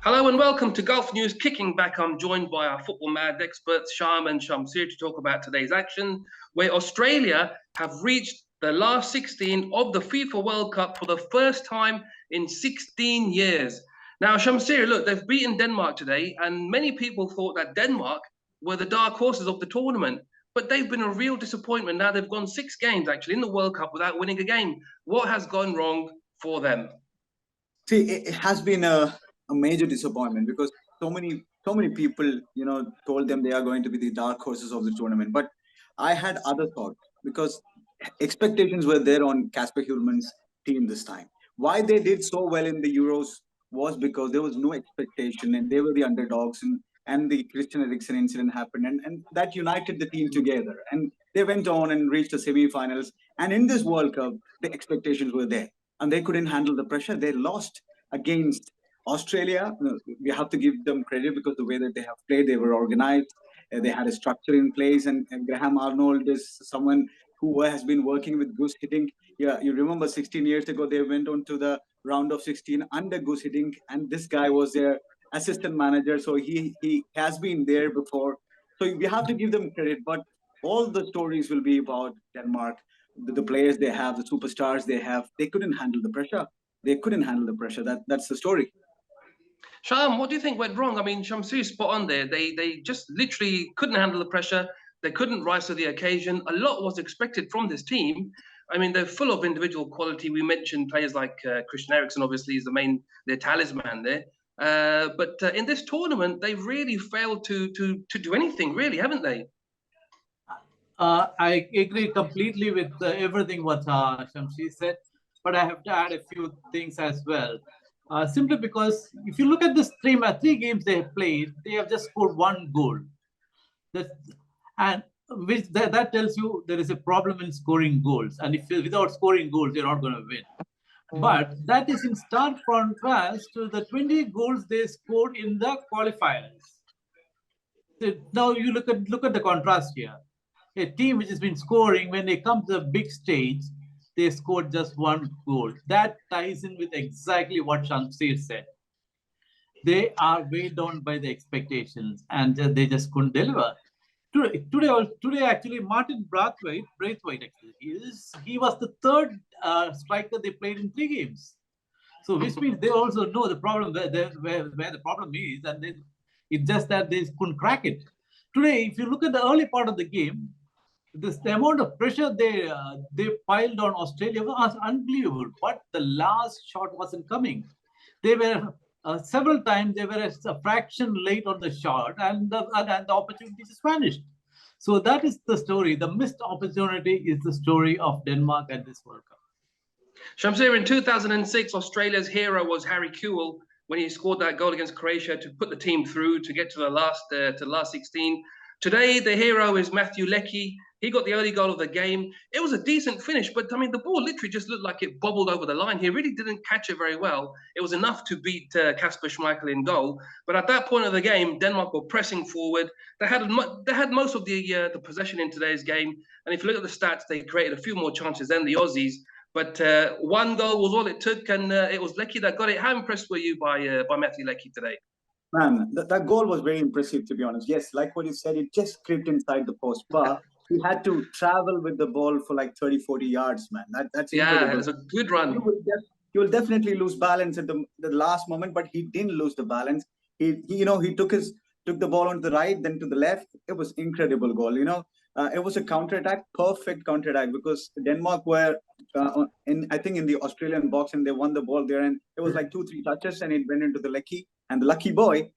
Hello and welcome to Gulf News Kicking Back. I'm joined by our football mad experts, Sham and Shamsir, to talk about today's action, where Australia have reached the last 16 of the FIFA World Cup for the first time in 16 years. Now, Shamsir, look, they've beaten Denmark today, and many people thought that Denmark were the dark horses of the tournament. But they've been a real disappointment. Now they've gone 6 games, actually, in the World Cup without winning a game. What has gone wrong for them? See, it has been a major disappointment because so many people, told them they are going to be the dark horses of the tournament. But I had other thoughts because expectations were there on Casper Hillman's team this time. Why they did so well in the Euros was because there was no expectation and they were the underdogs, and the Christian Eriksen incident happened, and that united the team together. And they went on and reached the semi-finals. And in this World Cup, the expectations were there and they couldn't handle the pressure. They lost against Australia. We have to give them credit because the way that they have played, they were organized, they had a structure in place, and Graham Arnold is someone who has been working with Gus Hiddink. Yeah, you remember 16 years ago they went on to the round of 16 under Gus Hiddink, and this guy was their assistant manager, so he has been there before. So we have to give them credit, but all the stories will be about Denmark. The players they have, the superstars they have, they couldn't handle the pressure. They couldn't handle the pressure. That's the story. Sham, what do you think went wrong? I mean, Shamsu's spot on there. They just literally couldn't handle the pressure. They couldn't rise to the occasion. A lot was expected from this team. I mean, they're full of individual quality. We mentioned players like Christian Eriksen, obviously, is their talisman there. But in this tournament, they've really failed to do anything, really, haven't they? I agree completely with everything what Shamsi said, but I have to add a few things as well. Simply because if you look at this three games they have played, they have just scored one goal. That tells you there is a problem in scoring goals. And if without scoring goals, you're not going to win. But that is in stark contrast to the 20 goals they scored in the qualifiers. Now you look at the contrast here. A team which has been scoring, when they come to the big stage, they scored just one goal. That ties in with exactly what Shamsir said. They are weighed down by the expectations and they just couldn't deliver. Today actually, Martin Braithwaite actually, he was the third striker they played in 3 games. So which means they also know the problem where the problem is, and it's just that they couldn't crack it. Today, if you look at the early part of the game, the amount of pressure they piled on Australia was unbelievable. But the last shot wasn't coming. They were several times they were a fraction late on the shot, and the opportunity just vanished. So that is the story. The missed opportunity is the story of Denmark at this World Cup. Shamsir, in 2006, Australia's hero was Harry Kewell when he scored that goal against Croatia to put the team through to get to the last 16. Today, the hero is Mathew Leckie. He got the early goal of the game. It was a decent finish, but I mean, the ball literally just looked like it bobbled over the line. He really didn't catch it very well. It was enough to beat Kasper Schmeichel in goal. But at that point of the game, Denmark were pressing forward. They had most of the possession in today's game. And if you look at the stats, they created a few more chances than the Aussies. But one goal was all it took, and it was Leckie that got it. How impressed were you by Mathew Leckie today? Man, that goal was very impressive, to be honest. Yes, like what you said, it just crept inside the post, but he had to travel with the ball for like 30, 40 yards, man. That's incredible. Yeah, it was a good run. He will definitely lose balance at the last moment, but he didn't lose the balance. He took the ball on the right, then to the left. It was incredible goal. It was a counterattack, perfect counterattack, because Denmark were I think in the Australian box, and they won the ball there, and it was like 2-3 touches, and it went into the Leckie, and the lucky boy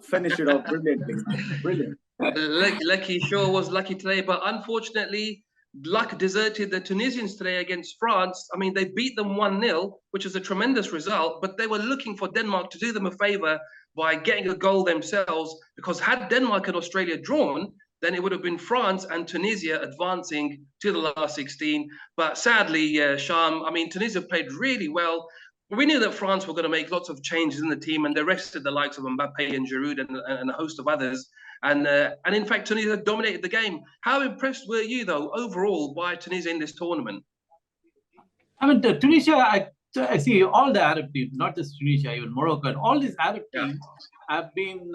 finished it off brilliantly. Brilliant. Leckie sure was lucky today, but unfortunately, luck deserted the Tunisians today against France. I mean, they beat them 1-0, which is a tremendous result, but they were looking for Denmark to do them a favor by getting a goal themselves, because had Denmark and Australia drawn, then it would have been France and Tunisia advancing to the last 16. But sadly, Sham, I mean, Tunisia played really well. We knew that France were going to make lots of changes in the team, and they rested the likes of Mbappe and Giroud and a host of others. And in fact, Tunisia dominated the game. How impressed were you, though, overall by Tunisia in this tournament? I mean, Tunisia, So I see all the Arab teams, not just Tunisia, even Morocco, and all these Arab Yeah. teams have been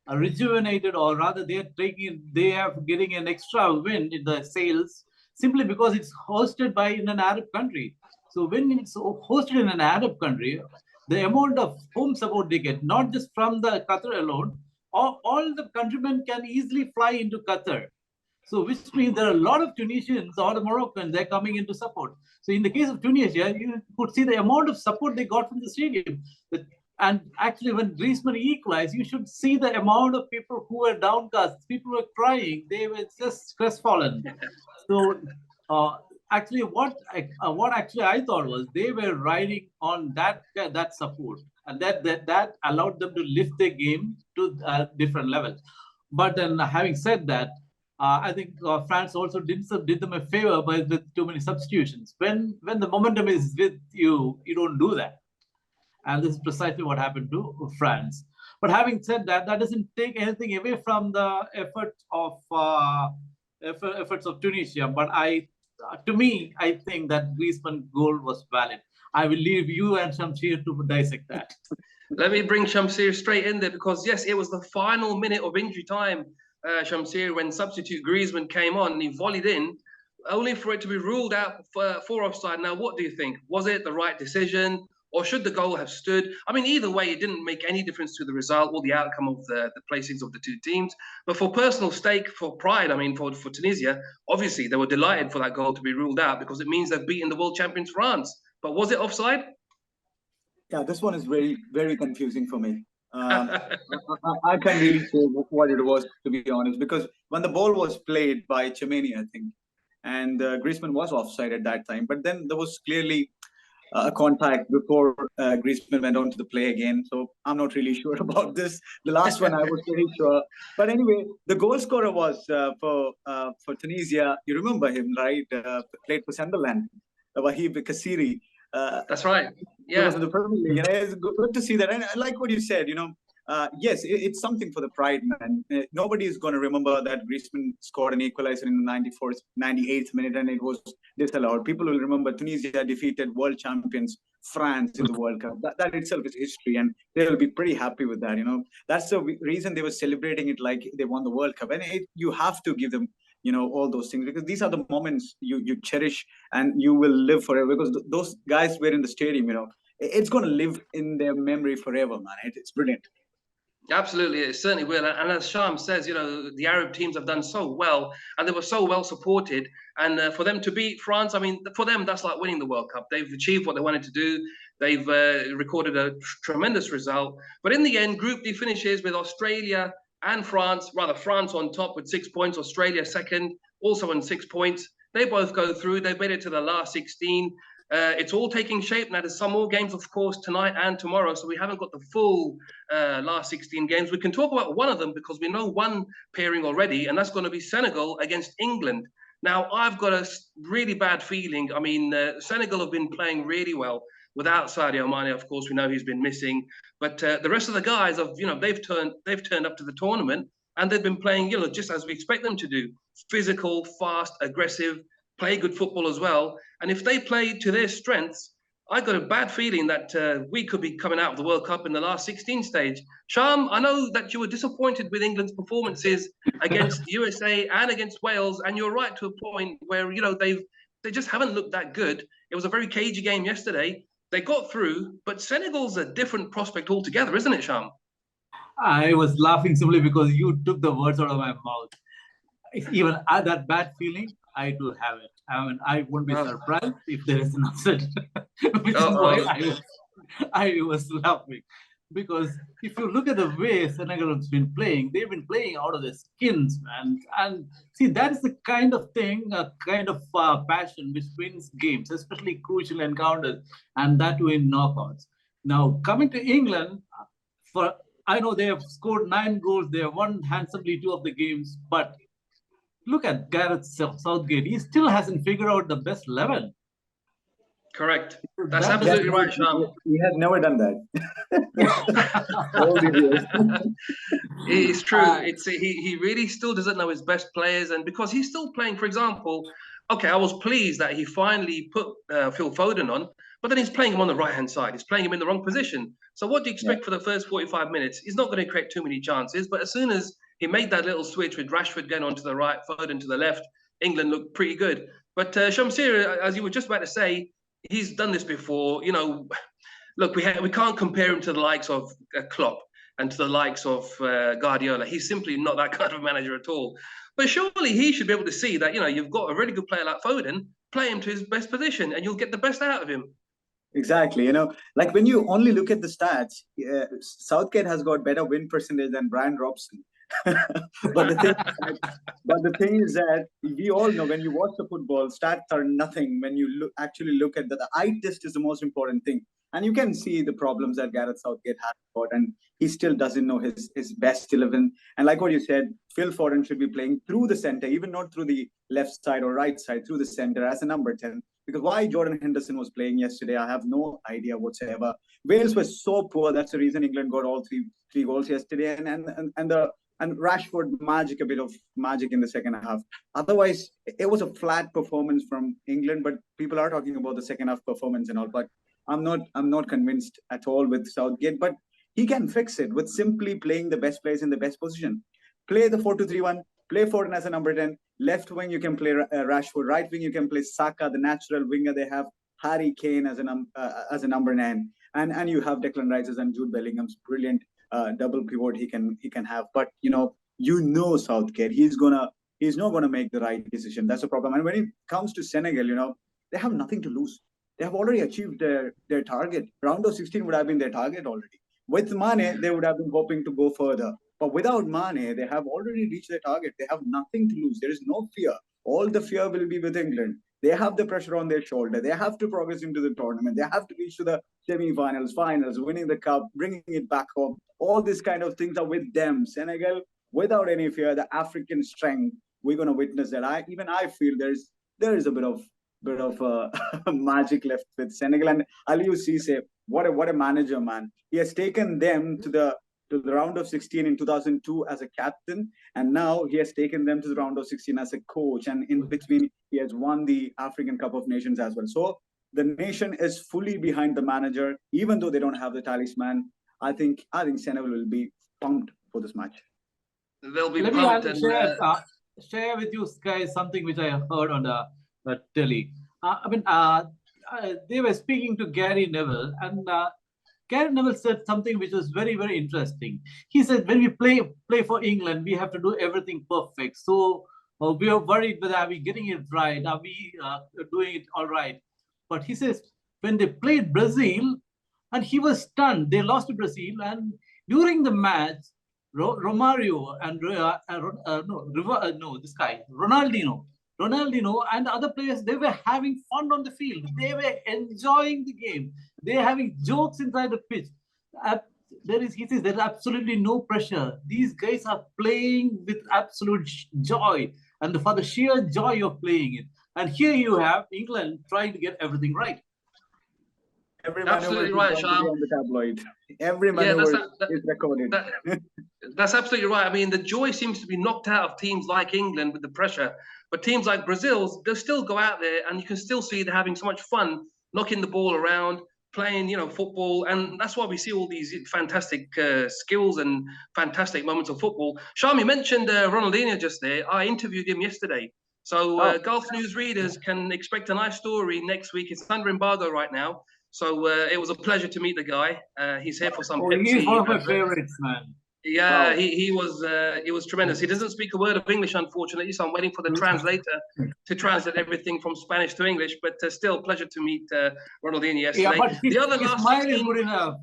rejuvenated, or rather, they are getting an extra win in the sales simply because it's hosted by in an Arab country. So when it's hosted in an Arab country, the amount of home support they get, not just from the Qatar alone, all the countrymen can easily fly into Qatar. So which means there are a lot of Tunisians or the Moroccans, they're coming into support. So in the case of Tunisia, you could see the amount of support they got from the stadium. And actually, when Griezmann equalized, you should see the amount of people who were downcast. People were crying. They were just crestfallen. So actually, what actually I thought was they were riding on that support, and that allowed them to lift their game to a different level. But then, having said that, I think France also did them a favor with too many substitutions. When the momentum is with you, you don't do that. And this is precisely what happened to France. But having said that, that doesn't take anything away from the efforts of Tunisia. But to me, I think that Griezmann goal was valid. I will leave you and Shamsir to dissect that. Let me bring Shamsir straight in there because, yes, it was the final minute of injury time, Shamsir, when substitute Griezmann came on and he volleyed in, only for it to be ruled out for offside. Now, what do you think? Was it the right decision, or should the goal have stood? I mean, either way, it didn't make any difference to the result or the outcome of the placings of the two teams. But for personal stake, for pride, I mean, for Tunisia, obviously they were delighted for that goal to be ruled out because it means they've beaten the world champions France. But was it offside? Yeah, this one is very, very confusing for me. I can't really say what it was, to be honest, because when the ball was played by Chemeni, I think, and Griezmann was offside at that time, but then there was clearly a contact before Griezmann went on to the play again. So I'm not really sure about this. The last one I was pretty sure. But anyway, the goal scorer was for Tunisia. You remember him, right? Played for Sunderland, Wahib Kassiri. That's right. Yeah. The Premier League. It's good to see that. And I like what you said, yes, it's something for the pride, man. Nobody is going to remember that Griezmann scored an equalizer in the 98th minute and it was disallowed. People will remember Tunisia defeated world champions France in the World Cup. That itself is history, and they will be pretty happy with that. That's the reason they were celebrating it like they won the World Cup. And you have to give them all those things, because these are the moments you cherish and you will live forever, because those guys were in the stadium. It's going to live in their memory forever, man. It's brilliant. Absolutely, it certainly will. And as Sham says, the Arab teams have done so well and they were so well supported. And for them to beat France, I mean, for them, that's like winning the World Cup. They've achieved what they wanted to do. They've recorded a tremendous result. But in the end, Group D finishes with Australia and France, rather France on top with 6 points, Australia second, also on 6 points. They both go through. They've made it to the last 16. It's all taking shape now. There's some more games, of course, tonight and tomorrow. So we haven't got the full last 16 games. We can talk about one of them because we know one pairing already, and that's going to be Senegal against England. Now, I've got a really bad feeling. I mean, Senegal have been playing really well without Sadio Mane. Of course, we know he's been missing. But the rest of the guys have, they've turned up to the tournament and they've been playing, just as we expect them to do. Physical, fast, aggressive, play good football as well. And if they play to their strengths, I got a bad feeling that we could be coming out of the World Cup in the last 16 stage. Sham, I know that you were disappointed with England's performances against USA and against Wales, and you're right to a point where they just haven't looked that good. It was a very cagey game yesterday. They got through, but Senegal's a different prospect altogether, isn't it, Sham? I was laughing simply because you took the words out of my mouth. Even that bad feeling, I do have it. I mean, I wouldn't be surprised if there is an upset, which is why I was laughing. Because if you look at the way Senegal has been playing, they've been playing out of their skins, man. And see, that is the kind of thing, a kind of passion which wins games, especially crucial encounters, and that too in knockouts. Now, coming to England, I know they have scored 9 goals. They have won handsomely 2 of the games, but look at Gareth Southgate. He still hasn't figured out the best 11. Correct. That's absolutely right, Sham. He has never done that. It's true. He really still doesn't know his best players, and because he's still playing, for example, okay, I was pleased that he finally put Phil Foden on, but then he's playing him on the right-hand side. He's playing him in the wrong position. So what do you expect for the first 45 minutes? He's not going to create too many chances, but as soon as he made that little switch with Rashford going onto the right, Foden to the left, England looked pretty good. But Shamsir, as you were just about to say, he's done this before. You know, look, we can't compare him to the likes of Klopp and to the likes of Guardiola. He's simply not that kind of manager at all. But surely he should be able to see that, you know, you've got a really good player like Foden, play him to his best position and you'll get the best out of him. Exactly. You know, like when you only look at the stats, Southgate has got better win percentage than Brian Robson. but the thing is that we all know when you watch the football, stats are nothing. When you actually look at the eye test is the most important thing. And you can see the problems that Gareth Southgate has got, and he still doesn't know his best 11. And like what you said, Phil Foden should be playing through the center, even not through the left side or right side, through the center as a number 10. Because why Jordan Henderson was playing yesterday, I have no idea whatsoever. Wales was so poor. That's the reason England got all three goals yesterday. And Rashford a bit of magic in the second half. Otherwise, it was a flat performance from England. But people are talking about the second half performance and all. But I'm not convinced at all with Southgate. But he can fix it with simply playing the best players in the best position. Play the 4-2-3-1. Play Foden as a number 10. Left wing, you can play Rashford. Right wing, you can play Saka, the natural winger. They have Harry Kane as a number 9, and you have Declan Rice and Jude Bellingham's brilliant double pivot he can have. But you know Southgate, he's not gonna make the right decision. That's the problem. And when it comes to Senegal, they have nothing to lose. They have already achieved their target. Round of 16 would have been their target already. With Mane, they would have been hoping to go further. But without Mane, they have already reached their target. They have nothing to lose. There is no fear. All the fear will be with England. They have the pressure on their shoulder. They have to progress into the tournament. They have to reach to the semi-finals, finals, winning the cup, bringing it back home. All these kind of things are with them. Senegal, without any fear, the African strength, we're going to witness that. I feel there is a bit of magic left with Senegal. And Aliou Cisse, what a manager, man. He has taken them to the round of 16 in 2002 as a captain, and now he has taken them to the round of 16 as a coach, and in between he has won the African Cup of Nations as well. So the nation is fully behind the manager, even though they don't have the talisman. I think Senegal will be pumped for this match. They'll be pumped. Let me share with you guys something which I heard on the telly. They were speaking to Gary Neville, and Gary Neville said something which was very, very interesting. He said, when we play for England, we have to do everything perfect. So we are worried whether are we getting it right? Are we doing it all right? But he says, when they played Brazil, and he was stunned. They lost to Brazil, and during the match, Romario and Ronaldinho and the other players, they were having fun on the field. They were enjoying the game. They're having jokes inside the pitch. He says there's absolutely no pressure. These guys are playing with absolute joy, and for the sheer joy of playing it. And here you have England trying to get everything right. Absolutely right, Sham. On the tabloid. Every maneuver is recorded. That's absolutely right. I mean, the joy seems to be knocked out of teams like England with the pressure. But teams like Brazil, they'll still go out there and you can still see they're having so much fun knocking the ball around, playing, football. And that's why we see all these fantastic skills and fantastic moments of football. Sham, you mentioned Ronaldinho just there. I interviewed him yesterday. So Gulf News readers can expect a nice story next week. It's under embargo right now. So it was a pleasure to meet the guy. He's here for some Pepsi. He's one of my favorites, man. Yeah, wow. he was tremendous. He doesn't speak a word of English, unfortunately, so I'm waiting for the translator to translate everything from Spanish to English. But still, pleasure to meet Ronaldinho yesterday. Yeah, but his smile is good enough.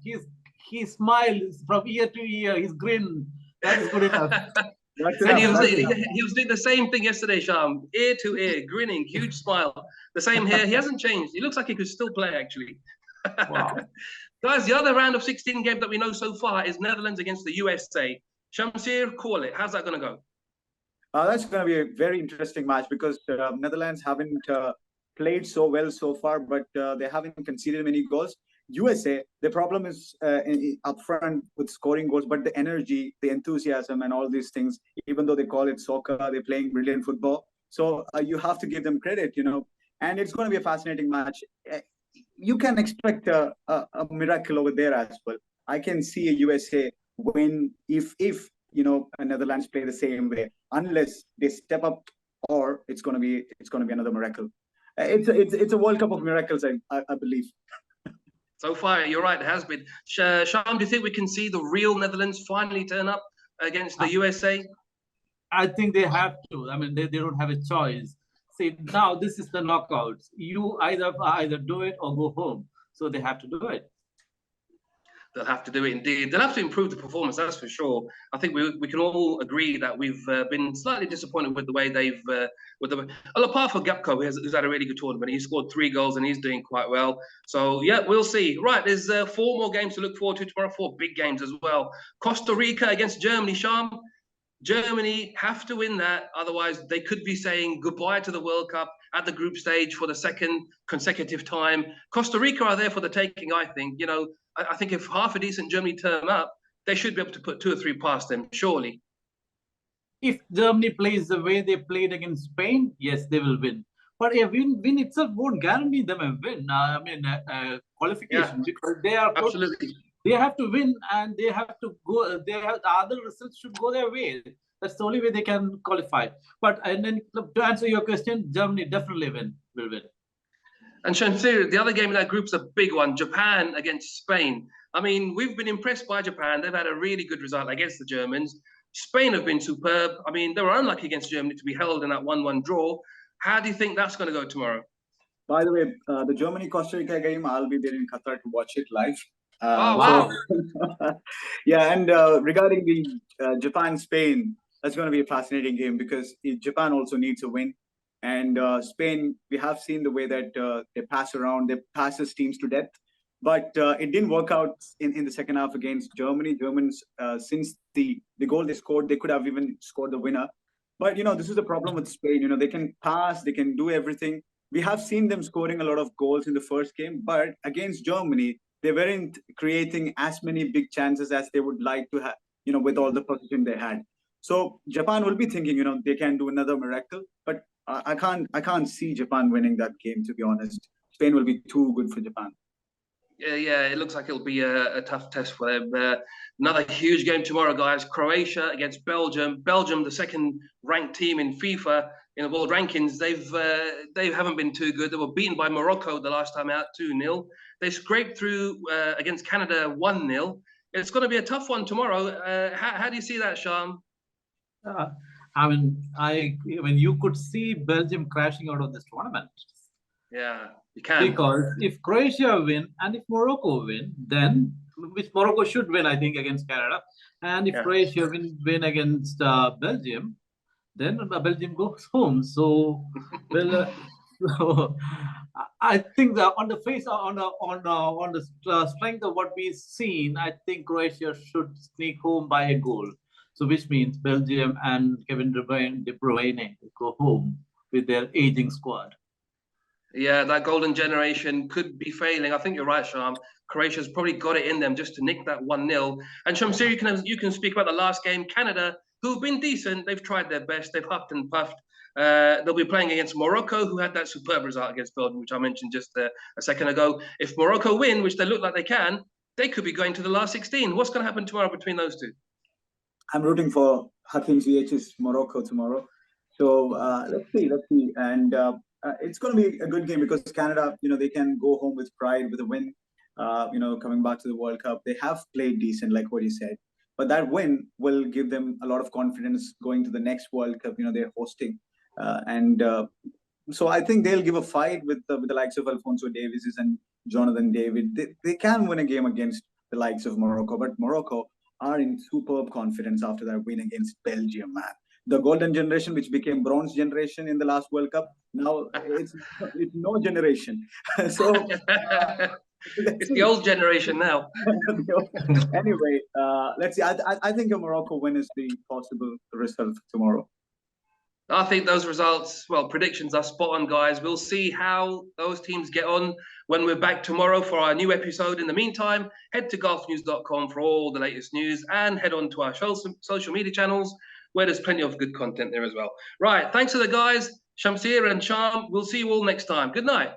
He smiles from ear to ear. His grin, that is good enough. And he was doing the same thing yesterday, Sham. Ear to ear, grinning, huge smile. The same hair. He hasn't changed. He looks like he could still play, actually. Wow. Guys, the other round of 16 game that we know so far is Netherlands against the USA. Shamsir, call it. How's that going to go? That's going to be a very interesting match because Netherlands haven't played so well so far, but they haven't conceded many goals. USA, the problem is up front with scoring goals, but the energy, the enthusiasm and all these things, even though they call it soccer, they're playing brilliant football. So you have to give them credit, and it's going to be a fascinating match. you can expect a miracle over there as well. I can see a USA win if Netherlands play the same way, unless they step up, or it's gonna be another miracle. It's a World Cup of miracles, I believe. So far, you're right, it has been. Sham, do you think we can see the real Netherlands finally turn up against the USA? I think they have to. I mean, they don't have a choice. See, now this is the knockouts. You either do it or go home. So they have to do it. They'll have to do it indeed. They'll have to improve the performance, that's for sure. I think we can all agree that we've been slightly disappointed with the way they've, apart from Gapco, who's had a really good tournament. He scored 3 goals and he's doing quite well. So, yeah, we'll see. Right, there's 4 more games to look forward to tomorrow, 4 big games as well. Costa Rica against Germany, Sham. Germany have to win that, otherwise they could be saying goodbye to the World Cup at the group stage for the 2nd consecutive time. Costa Rica are there for the taking, I think. You know, I think if half a decent Germany turn up, they should be able to put 2 or 3 past them, surely. If Germany plays the way they played against Spain, yes, they will win. But a win itself won't guarantee them a win. Qualification, because they are absolutely. They have to win, and they have to go. The other results should go their way. That's the only way they can qualify. But and then to answer your question, Germany definitely will win. And Shamsir, the other game in that group is a big one: Japan against Spain. I mean, we've been impressed by Japan. They've had a really good result against the Germans. Spain have been superb. I mean, they were unlucky against Germany to be held in that 1-1 draw. How do you think that's going to go tomorrow? By the way, the Germany-Costa Rica game, I'll be there in Qatar to watch it live. Oh, wow. Yeah, and regarding the Japan-Spain, that's going to be a fascinating game because Japan also needs a win. And Spain, we have seen the way that they pass around, they pass as teams to death. But it didn't work out in the second half against Germany. Germans, since the goal they scored, they could have even scored the winner. But, this is the problem with Spain. They can pass, they can do everything. We have seen them scoring a lot of goals in the first game, but against Germany, they weren't creating as many big chances as they would like to have, with all the possession they had. So Japan will be thinking, they can do another miracle, but I can't see Japan winning that game, to be honest. Spain will be too good for Japan. Yeah, it looks like it'll be a tough test for them. Another huge game tomorrow, guys. Croatia against Belgium. Belgium, the 2nd ranked team in FIFA in the world rankings. They haven't been too good. They were beaten by Morocco the last time out, 2-0. They scraped through against Canada 1-0. It's going to be a tough one tomorrow. How do you see that, Sham? I mean, you could see Belgium crashing out of this tournament. Yeah, you can. Because if Croatia win and if Morocco win, then which Morocco should win, I think, against Canada, and if Croatia win against Belgium, then Belgium goes home. So, so I think that on the strength of what we've seen, I think Croatia should sneak home by a goal. So, which means Belgium and Kevin De Bruyne go home with their aging squad. Yeah, that golden generation could be failing. I think you're right, Sham. Croatia's probably got it in them just to nick that 1-0. And Shamsir, you can speak about the last game. Canada, who've been decent, they've tried their best. They've huffed and puffed. They'll be playing against Morocco, who had that superb result against Belgium, which I mentioned just a second ago. If Morocco win, which they look like they can, they could be going to the last 16. What's going to happen tomorrow between those two? I'm rooting for Hakim Ziyech's Morocco tomorrow. So let's see. And it's going to be a good game because Canada, they can go home with pride with a win. Coming back to the World Cup, they have played decent, like what you said. But that win will give them a lot of confidence going to the next World Cup. They're hosting, so I think they'll give a fight with the likes of Alphonso Davies and Jonathan David. They can win a game against the likes of Morocco, but Morocco are in superb confidence after that win against Belgium, man. The golden generation, which became bronze generation in the last World Cup, now it's no generation. So it's the old generation now. Anyway, let's see. I think a Morocco win is the possible result tomorrow. I think those results, predictions are spot on, guys. We'll see how those teams get on when we're back tomorrow for our new episode. In the meantime, head to golfnews.com for all the latest news and head on to our social media channels where there's plenty of good content there as well. Right, thanks to the guys, Shamsir and Sham. We'll see you all next time. Good night.